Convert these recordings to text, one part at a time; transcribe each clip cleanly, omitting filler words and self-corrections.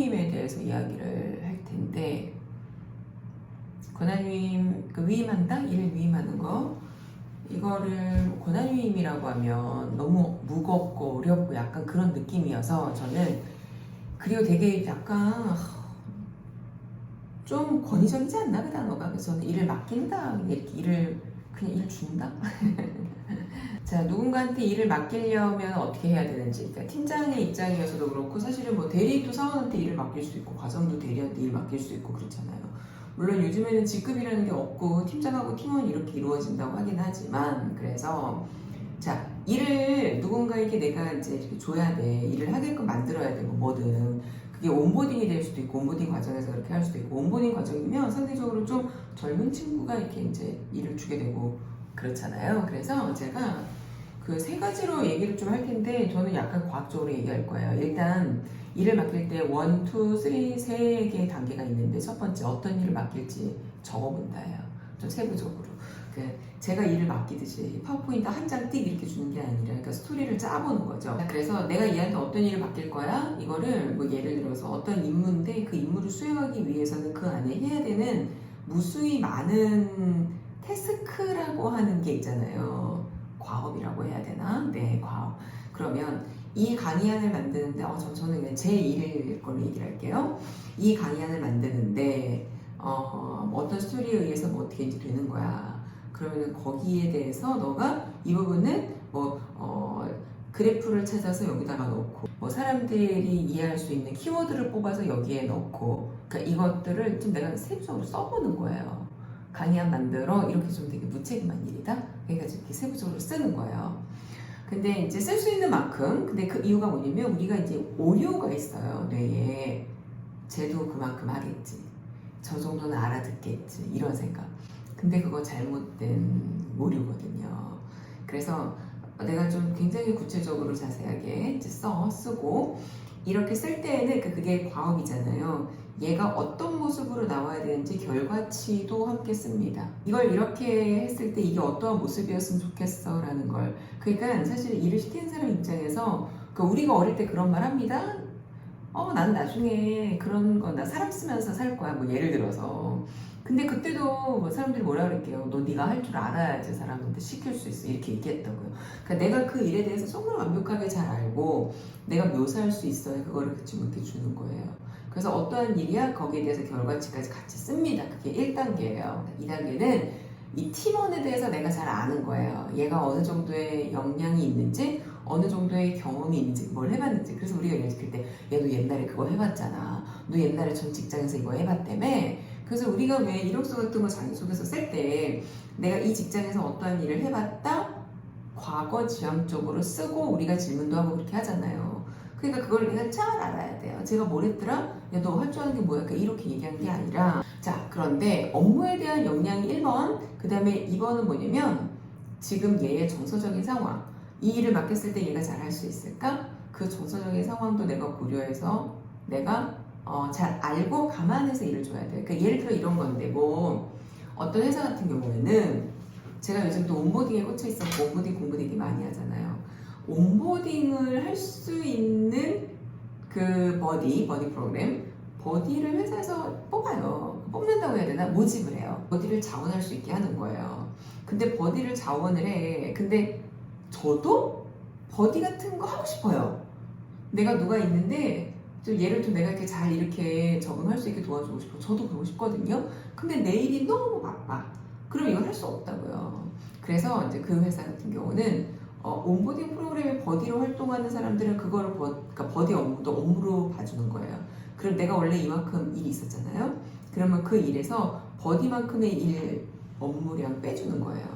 권한위임에 대해서 이야기를 할 텐데, 권한위임, 그 위임한다? 일 위임하는 거, 이거를 권한위임이라고 하면 너무 무겁고 어렵고 약간 그런 느낌이어서 저는, 그리고 되게 약간 좀 권위적이지 않나 그 단어가. 그래서 저는 일을 맡긴다, 이렇게 일을 그냥 일 준다. 자, 누군가한테 일을 맡기려면 어떻게 해야 되는지. 그러니까 팀장의 입장이어서도 그렇고, 사실은 뭐 대리도 사원한테 일을 맡길 수 있고, 과장도 대리한테 일 맡길 수 있고 그렇잖아요. 물론 요즘에는 직급이라는 게 없고 팀장하고 팀원이 이렇게 이루어진다고 하긴 하지만, 그래서 자, 일을 누군가에게 내가 이제 이렇게 줘야 돼. 일을 하게끔 만들어야 되고 뭐든. 그게 온보딩이 될 수도 있고, 온보딩 과정에서 그렇게 할 수도 있고, 온보딩 과정이면 상대적으로 좀 젊은 친구가 이렇게 이제 일을 주게 되고 그렇잖아요. 그래서 제가 그 세 가지로 얘기를 좀 할 텐데, 저는 약간 과학적으로 얘기할 거예요. 일단 일을 맡길 때 1, 2, 3, 세 개의 단계가 있는데, 첫 번째 어떤 일을 맡길지 적어본다예요. 좀 세부적으로. 제가 일을 맡기듯이 파워포인트 한 장 띡 이렇게 주는 게 아니라, 그러니까 스토리를 짜보는 거죠. 그래서 내가 얘한테 어떤 일을 맡길 거야? 이거를 뭐 예를 들어서 어떤 임무인데, 그 임무를 수행하기 위해서는 그 안에 해야 되는 무수히 많은 태스크라고 하는 게 있잖아요. 과업이라고 해야 되나? 네, 과업. 그러면 이 강의안을 만드는데, 저는 그냥 제 일 걸로 얘기를 할게요. 이 강의안을 만드는데 어떤 스토리에 의해서 뭐 어떻게 이제 되는 거야. 그러면 거기에 대해서 너가 이 부분은 그래프를 찾아서 여기다가 넣고, 뭐 사람들이 이해할 수 있는 키워드를 뽑아서 여기에 넣고, 그러니까 이것들을 좀 내가 세부적으로 써보는 거예요. 강의안 만들어, 이렇게 좀 되게 무책임한 일이다. 그러니까 이렇게 세부적으로 쓰는 거예요. 근데 이제 쓸 수 있는 만큼, 근데 그 이유가 뭐냐면 우리가 이제 오류가 있어요, 뇌에. 쟤도 그만큼 하겠지, 저 정도는 알아듣겠지, 이런 생각. 근데 그거 잘못된 오류거든요. 그래서 내가 좀 굉장히 구체적으로 자세하게 이제 쓰고, 이렇게 쓸 때에는 그게 과업이잖아요. 얘가 어떤 모습으로 나와야 되는지 결과치도 함께 씁니다. 이걸 이렇게 했을 때 이게 어떠한 모습이었으면 좋겠어 라는 걸. 그러니까 사실 일을 시키는 사람 입장에서, 우리가 어릴 때 그런 말 합니다. 난 나중에 그런 거 나 사람 쓰면서 살 거야, 뭐 예를 들어서. 근데 그때도 뭐 사람들이 뭐라 그랬게요. 너 네가 할 줄 알아야지 사람한테 시킬 수 있어, 이렇게 얘기했다고요. 그러니까 내가 그 일에 대해서 정말 완벽하게 잘 알고 내가 묘사할 수 있어야 그거를 그 친구한테 주는 거예요. 그래서 어떠한 일이야? 거기에 대해서 결과치까지 같이 씁니다. 그게 1단계예요. 2단계는 이 팀원에 대해서 내가 잘 아는 거예요. 얘가 어느 정도의 역량이 있는지, 어느 정도의 경험이 있는지, 뭘 해봤는지. 그래서 우리가 예를 들 때, 야, 너 옛날에 그거 해봤잖아. 너 옛날에 전 직장에서 이거 해봤다며. 그래서 우리가 왜 이력서 같은 거 자기소개서 쓸 때, 내가 이 직장에서 어떠한 일을 해봤다, 과거 지향적으로 쓰고 우리가 질문도 하고 그렇게 하잖아요. 그러니까 그걸 내가 잘 알아야 돼요. 제가 뭘 했더라? 야, 너 할 줄 아는 게 뭐야? 그러니까 이렇게 얘기한 게 아니라. 자, 그런데 업무에 대한 역량이 1번, 그 다음에 2번은 뭐냐면 지금 얘의 정서적인 상황, 이 일을 맡겼을 때 얘가 잘 할 수 있을까? 그 정서적인 상황도 내가 고려해서 내가 잘 알고 감안해서 일을 줘야 돼. 그러니까 예를 들어 이런 건데, 뭐 어떤 회사 같은 경우에는 제가 요즘 또 온보딩에 꽂혀 있었고, 온보딩 공부 되게 많이 하잖아요. 온보딩을 할 수 있는 그 버디 프로그램, 버디를 회사에서 뽑아요. 뽑는다고 해야 되나? 모집을 해요. 버디를 자원할 수 있게 하는 거예요. 근데 버디를 자원을 해. 근데 저도 버디 같은 거 하고 싶어요. 내가 누가 있는데 좀 얘를 좀 내가 이렇게 잘 이렇게 적응할 수 있게 도와주고 싶어. 저도 그러고 싶거든요. 근데 내일이 너무 바빠. 그럼 이걸 할 수 없다고요. 그래서 이제 그 회사 같은 경우는 온보딩 프로그램에 버디로 활동하는 사람들은 그거를 그러니까 버디 업무도 업무로 봐주는 거예요. 그럼 내가 원래 이만큼 일이 있었잖아요. 그러면 그 일에서 버디만큼의 일 업무량 빼주는 거예요.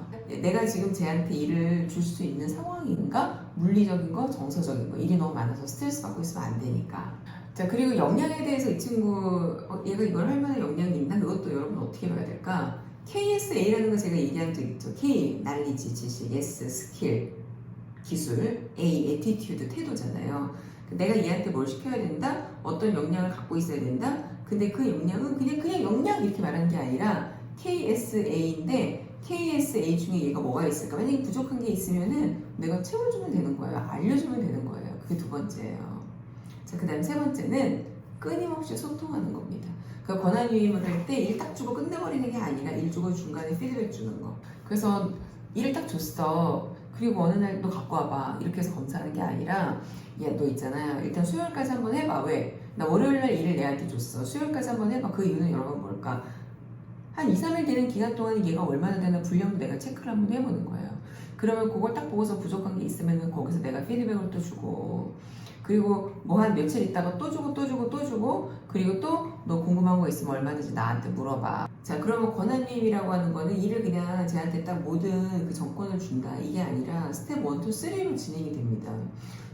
내가 지금 쟤한테 일을 줄 수 있는 상황인가? 물리적인 거, 정서적인 거. 일이 너무 많아서 스트레스 받고 있으면 안 되니까. 자, 그리고 역량에 대해서 이 친구, 얘가 이걸 할 만한 역량이 있나? 그것도 여러분 어떻게 봐야 될까? KSA라는 거 제가 얘기한 적 있죠. K, 난리지, 지식, S, 스킬, 기술, A, 애티튜드, 태도잖아요. 내가 얘한테 뭘 시켜야 된다? 어떤 역량을 갖고 있어야 된다? 근데 그 역량은 그냥 역량 이렇게 말하는 게 아니라 KSA인데, KSA 중에 얘가 뭐가 있을까? 만약에 부족한 게 있으면은 내가 채워주면 되는 거예요. 알려주면 되는 거예요. 그게 두 번째예요. 자, 그 다음 세 번째는 끊임없이 소통하는 겁니다. 그 권한위임을 할 때 일 딱 주고 끝내버리는 게 아니라 일 주고 중간에 피드백 주는 거. 그래서 일을 딱 줬어. 그리고 어느 날 너 갖고 와봐. 이렇게 해서 검사하는 게 아니라 야, 너 있잖아요. 일단 수요일까지 한번 해봐. 왜? 나 월요일날 일을 내한테 줬어. 수요일까지 한번 해봐. 그 이유는 여러분 뭘까? 한 2, 3일 되는 기간 동안 얘가 얼마나 되나 분량도 내가 체크를 한번 해보는 거예요. 그러면 그걸 딱 보고서 부족한 게 있으면 거기서 내가 피드백을 또 주고, 그리고 뭐 한 며칠 있다가 또 주고 또 주고 또 주고, 그리고 또 너 궁금한 거 있으면 얼마든지 나한테 물어봐. 자, 그러면 권한위임이라고 하는 거는 일을 그냥 쟤한테 딱 모든 그 정권을 준다, 이게 아니라 스텝 1, 2, 3로 진행이 됩니다.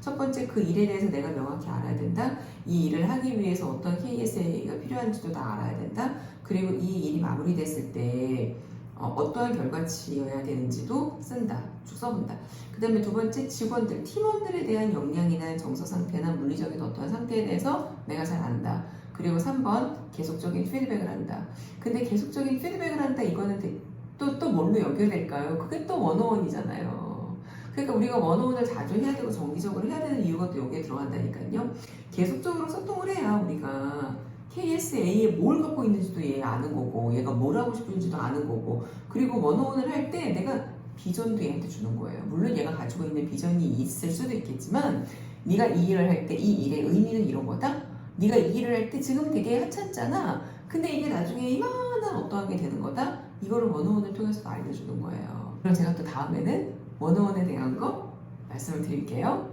첫 번째, 그 일에 대해서 내가 명확히 알아야 된다. 이 일을 하기 위해서 어떤 KSA가 필요한지도 다 알아야 된다. 그리고 이 일이 마무리됐을 때 어떠한 결과치여야 되는지도 쓴다. 쭉 써본다. 그 다음에 두 번째, 직원들, 팀원들에 대한 역량이나 정서 상태나 물리적인 어떠한 상태에 대해서 내가 잘 안다. 그리고 3번, 계속적인 피드백을 한다. 근데 계속적인 피드백을 한다, 이거는 또 뭘로 연결될까요? 그게 또 원어원이잖아요. 그러니까 우리가 원어원을 자주 해야 되고 정기적으로 해야 되는 이유가 또 여기에 들어간다니까요. 계속적으로 소통을 해야 우리가 KSA에 뭘 갖고 있는지도 얘 아는 거고, 얘가 뭘 하고 싶은지도 아는 거고, 그리고 원어원을 할 때 내가 비전도 얘한테 주는 거예요. 물론 얘가 가지고 있는 비전이 있을 수도 있겠지만, 네가 이 일을 할 때 이 일의 의미는 이런 거다. 네가 이 일을 할 때 지금 되게 하찮잖아. 근데 이게 나중에 이만한 어떠한 게 되는 거다. 이거를 원어원을 통해서도 알려주는 거예요. 그럼 제가 또 다음에는 원어원에 대한 거 말씀을 드릴게요.